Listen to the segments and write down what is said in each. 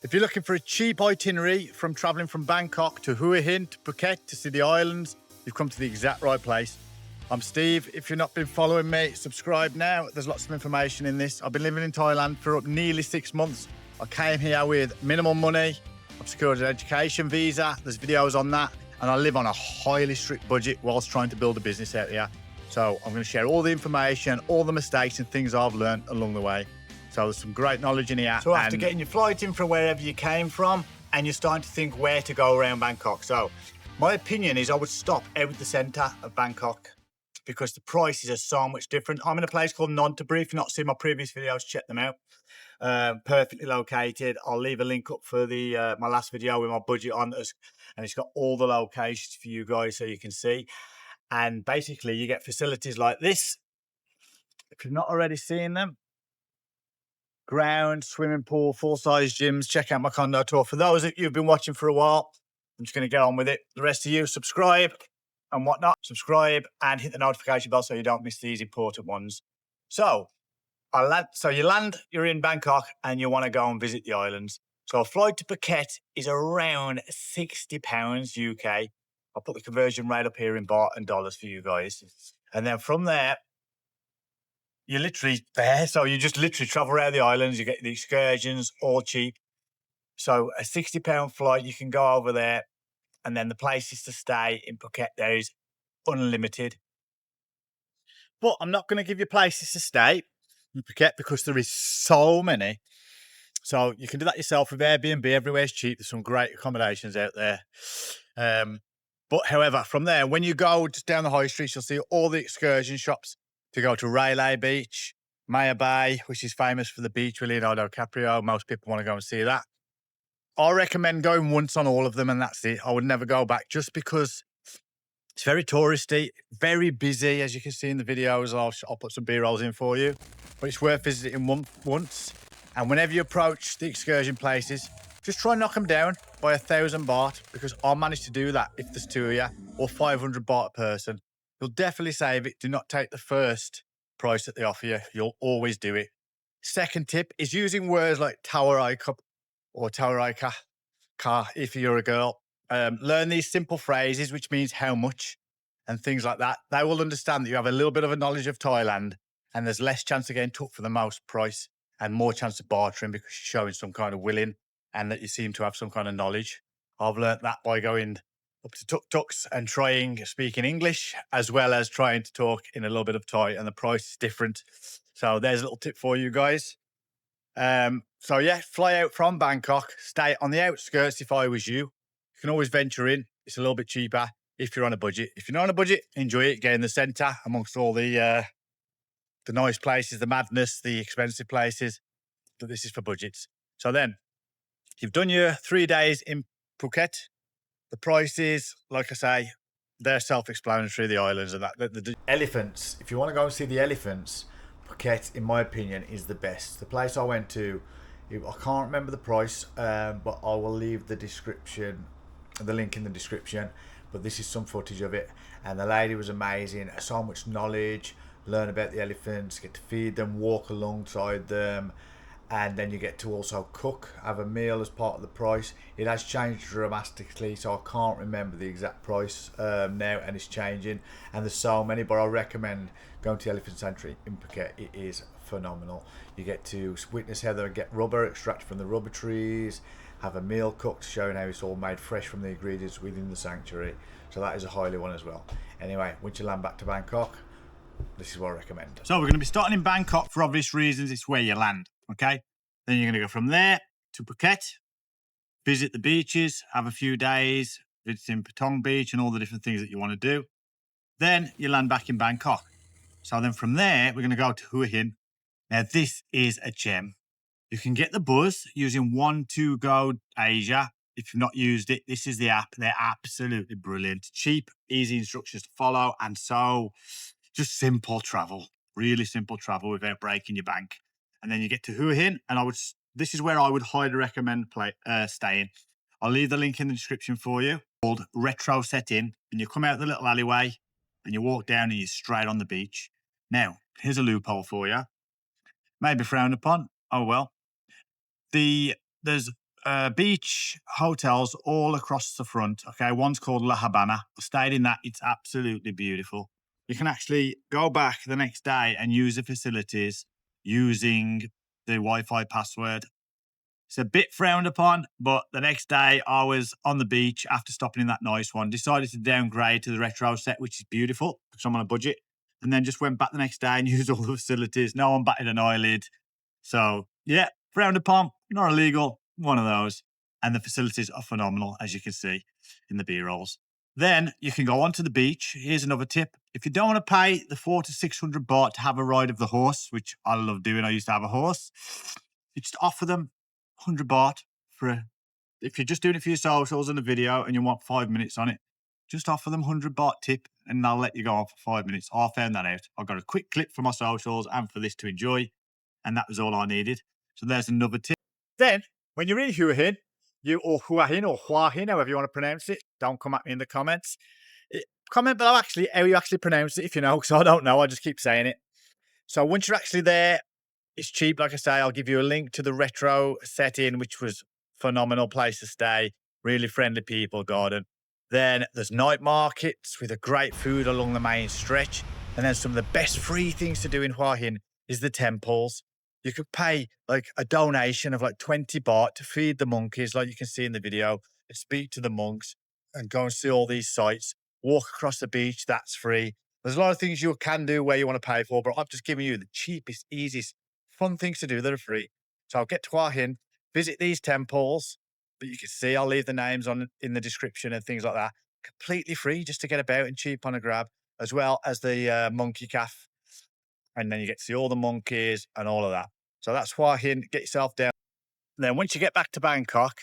If you're looking for a cheap itinerary from traveling from Bangkok to Hua Hin to Phuket to see the islands, you've come to the exact right place. I'm Steve. If you've not been following me, subscribe now. There's lots of information in this. I've been living in Thailand for nearly 6 months. I came here with minimal money. I've secured an education visa. There's videos on that. And I live on a highly strict budget whilst trying to build a business out here. So I'm going to share all the information, all the mistakes and things I've learned along the way. So there's some great knowledge in here. So after getting your flight in from wherever you came from, and you're starting to think where to go around Bangkok. So my opinion is I would stop out the centre of Bangkok because the prices are so much different. I'm in a place called Nonthaburi. If you've not seen my previous videos, check them out. Perfectly located. I'll leave a link up for the my last video with my budget on us, and it's got all the locations for you guys so you can see. And basically you get facilities like this. If you've not already seen them, ground, swimming pool, full-size gyms. Check out my condo tour. For those of you who've been watching for a while, I'm just going to get on with it. The rest of you, subscribe and whatnot. Subscribe and hit the notification bell so you don't miss these important ones. So you're in Bangkok and you want to go and visit the islands. So a flight to Phuket is around £60 UK. I'll put the conversion rate up here in baht and dollars for you guys. And then from there, you're literally there. So you just literally travel around the islands. You get the excursions, all cheap. So a £60 flight, you can go over there. And then the places to stay in Phuket there is unlimited. But I'm not going to give you places to stay in Phuket because there is so many. So you can do that yourself with Airbnb. Everywhere's cheap. There's some great accommodations out there. But however, from there, when you go just down the high streets, you'll see all the excursion shops to go to Railay Beach, Maya Bay, which is famous for the beach with Leonardo DiCaprio. Most people want to go and see that. I recommend going once on all of them and that's it. I would never go back just because it's very touristy, very busy, as you can see in the videos. I'll put some B-rolls in for you. But it's worth visiting once. And whenever you approach the excursion places, just try and knock them down by 1,000 baht because I'll manage to do that if there's two of you, or 500 baht a person. You'll definitely save it. Do not take the first price that they offer you. You'll always do it. Second tip is using words like Tawarai Cup or Tawarai Ka if you're a girl. Learn these simple phrases, which means how much and things like that. They will understand that you have a little bit of a knowledge of Thailand and there's less chance of getting took for the most price and more chance of bartering because you're showing some kind of willing and that you seem to have some kind of knowledge. I've learnt that by going up to tuk-tuks and speaking English, as well as trying to talk in a little bit of Thai, and the price is different. So there's a little tip for you guys. So yeah, fly out from Bangkok, stay on the outskirts if I was you. You can always venture in. It's a little bit cheaper if you're on a budget. If you're not on a budget, enjoy it. Get in the centre amongst all the nice places, the madness, the expensive places. But this is for budgets. So then, you've done your 3 days in Phuket. The prices, like I say, they're self-explanatory, the islands and that. The elephants, if you want to go and see the elephants, Phuket, in my opinion, is the best. The place I went to, I can't remember the price, but I will leave the link in the description. But this is some footage of it. And the lady was amazing. So much knowledge, learn about the elephants, get to feed them, walk alongside them. And then you get to also cook, have a meal as part of the price. It has changed dramatically, so I can't remember the exact price now, and it's changing. And there's so many, but I recommend going to the Elephant Sanctuary in Phuket. It is phenomenal. You get to witness how they get rubber extracted from the rubber trees, have a meal cooked, showing how it's all made fresh from the ingredients within the sanctuary. So that is a highly one as well. Anyway, once you land back to Bangkok, this is what I recommend. So we're going to be starting in Bangkok for obvious reasons. It's where you land. Okay, then you're going to go from there to Phuket, visit the beaches, have a few days, visiting Patong Beach and all the different things that you want to do. Then you land back in Bangkok. So then from there, we're going to go to Hua Hin. Now, this is a gem. You can get the buzz using 1-2Go Asia. If you've not used it, this is the app. They're absolutely brilliant. Cheap, easy instructions to follow, and so just simple travel. Really simple travel without breaking your bank. And then you get to Hua Hin, and this is where I would highly recommend staying. I'll leave the link in the description for you. Called Retro Set In, and you come out the little alleyway, and you walk down, and you're straight on the beach. Now, here's a loophole for you. Maybe frowned upon. Oh well. There's beach hotels all across the front. Okay, one's called La Habana. I stayed in that. It's absolutely beautiful. You can actually go back the next day and use the facilities using the Wi-Fi password. It's a bit frowned upon, but the next day I was on the beach after stopping in that nice one, decided to downgrade to the retro set, which is beautiful because I'm on a budget, and then just went back the next day and used all the facilities. No one batted an eyelid. So yeah, frowned upon, not illegal, one of those. And the facilities are phenomenal, as you can see in the B-rolls. Then you can go onto the beach. Here's another tip. If you don't want to pay the 400 to 600 baht to have a ride of the horse, which I love doing, I used to have a horse, you just offer them 100 baht for if you're just doing it for your socials and a video and you want 5 minutes on it, just offer them 100 baht tip and they'll let you go on for 5 minutes. I found that out. I got a quick clip for my socials and for this to enjoy, and that was all I needed. So there's another tip. Then, when you're in Hua Hin, or Hua Hin, however you want to pronounce it, don't come at me in the comments. Comment below actually how you actually pronounce it if you know, because I don't know. I just keep saying it. So once you're actually there, it's cheap. Like I say, I'll give you a link to the retro setting, which was phenomenal place to stay. Really friendly people, garden. Then there's night markets with a great food along the main stretch. And then some of the best free things to do in Hua Hin is the temples. You could pay like a donation of like 20 baht to feed the monkeys, like you can see in the video, and speak to the monks and go and see all these sites. Walk across the beach, that's free. There's a lot of things you can do where you want to pay for, but I've just given you the cheapest, easiest, fun things to do that are free. So I'll get to Hua Hin, visit these temples, but you can see I'll leave the names on in the description and things like that. Completely free just to get about and cheap on a grab, as well as the monkey calf. And then you get to see all the monkeys and all of that. So that's Hua Hin. Get yourself down. Then once you get back to Bangkok,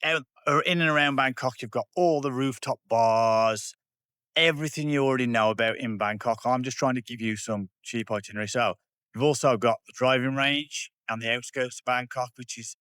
out or in and around Bangkok, you've got all the rooftop bars, everything you already know about in Bangkok. I'm just trying to give you some cheap itinerary. So you've also got the driving range and the outskirts of Bangkok, which is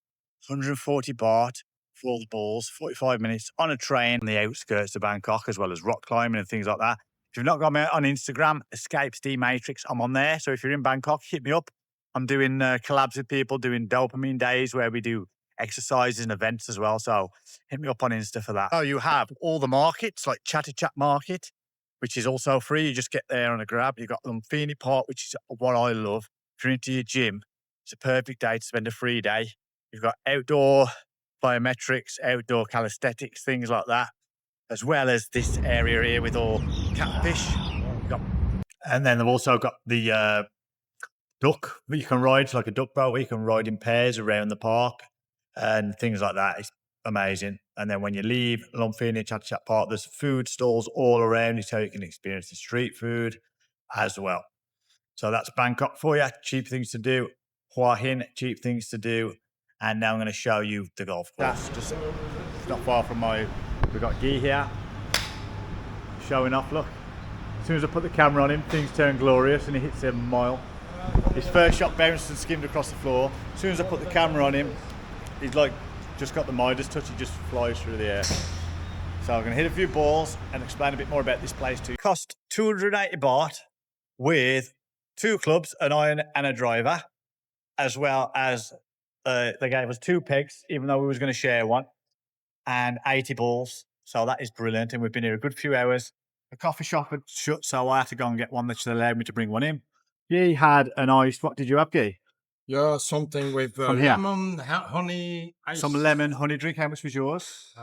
140 baht for all the balls, 45 minutes on a train on the outskirts of Bangkok, as well as rock climbing and things like that. If you've not got me on Instagram, Escapes D Matrix, I'm on there. So if you're in Bangkok, hit me up. I'm doing collabs with people, doing dopamine days where we do exercises and events as well. So hit me up on Insta for that. Oh, you have all the markets like Chatter Chat Market, which is also free. You just get there on a grab. You've got Lumpini Park, which is what I love. If you're into your gym, it's a perfect day to spend a free day. You've got outdoor biometrics, outdoor calisthenics, things like that, as well as this area here with all catfish. And then they've also got the duck that you can ride. It's like a duck boat where you can ride in pairs around the park and things like that. It's amazing. And then when you leave Lumpini Chat Chat Park, there's food stalls all around you so you can experience the street food as well. So that's Bangkok for you. Cheap things to do. Hua Hin, cheap things to do. And now I'm going to show you the golf course. That's just not far from we've got Guy here showing off, look. As soon as I put the camera on him, things turn glorious and he hits a mile. His first shot bounced and skimmed across the floor. As soon as I put the camera on him, he's like just got the Midas touch, he just flies through the air. So I'm going to hit a few balls and explain a bit more about this place too. Cost 280 baht with 2 clubs, an iron and a driver, as well as they gave us 2 pegs, even though we was going to share one, and 80 balls. So that is brilliant. And we've been here a good few hours. The coffee shop had shut, so I had to go and get one that allowed me to bring one in. He had an ice. What did you have, Guy? Yeah, something with lemon, honey, ice. Some lemon honey drink. How much was yours?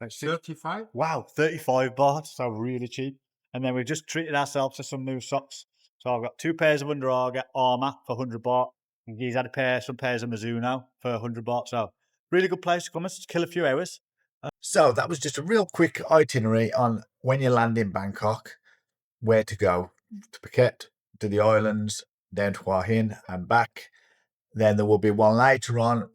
35. Wow, 35 baht. So really cheap. And then we just treated ourselves to some new socks. So I've got 2 pairs of Under Armour for 100 baht. And he's had some pairs of Mizuno for 100 baht. So really good place to come and just kill a few hours. So that was just a real quick itinerary on when you land in Bangkok, where to go. To Phuket, to the islands, down to Hua Hin and back. Then there will be one later on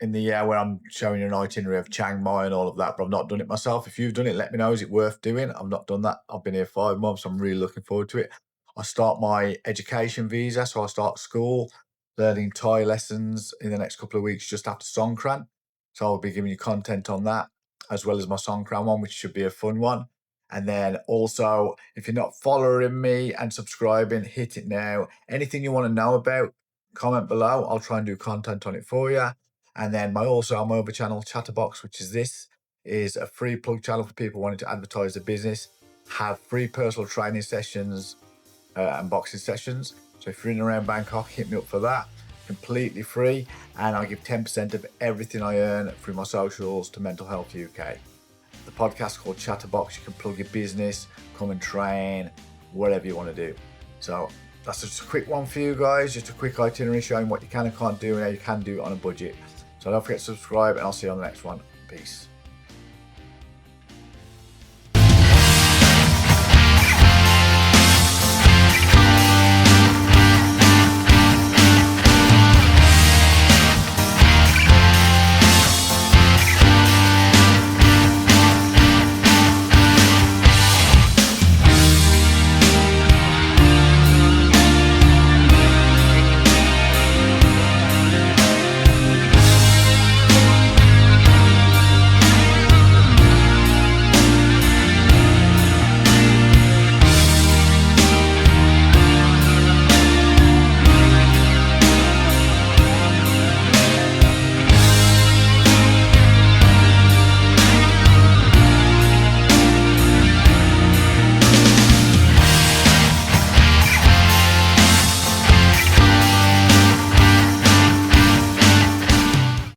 in the year where I'm showing you an itinerary of Chiang Mai and all of that, but I've not done it myself. If you've done it, let me know. Is it worth doing? I've not done that. I've been here 5 months. I'm really looking forward to it. I start my education visa, so I start school, learning Thai lessons in the next couple of weeks just after Songkran. So I'll be giving you content on that, as well as my Songkran one, which should be a fun one. And then also, if you're not following me and subscribing, hit it now. Anything you want to know about, comment below. I'll try and do content on it for you. And then my other channel, Chatterbox, which is this, is a free plug channel for people wanting to advertise their business, have free personal training sessions and boxing sessions. So if you're in and around Bangkok, hit me up for that. Completely free. And I give 10% of everything I earn through my socials to Mental Health UK. The podcast called Chatterbox. You can plug your business, come and train, whatever you want to do. So that's just a quick one for you guys. Just a quick itinerary showing what you can and can't do and how you can do it on a budget. So don't forget to subscribe, and I'll see you on the next one. Peace.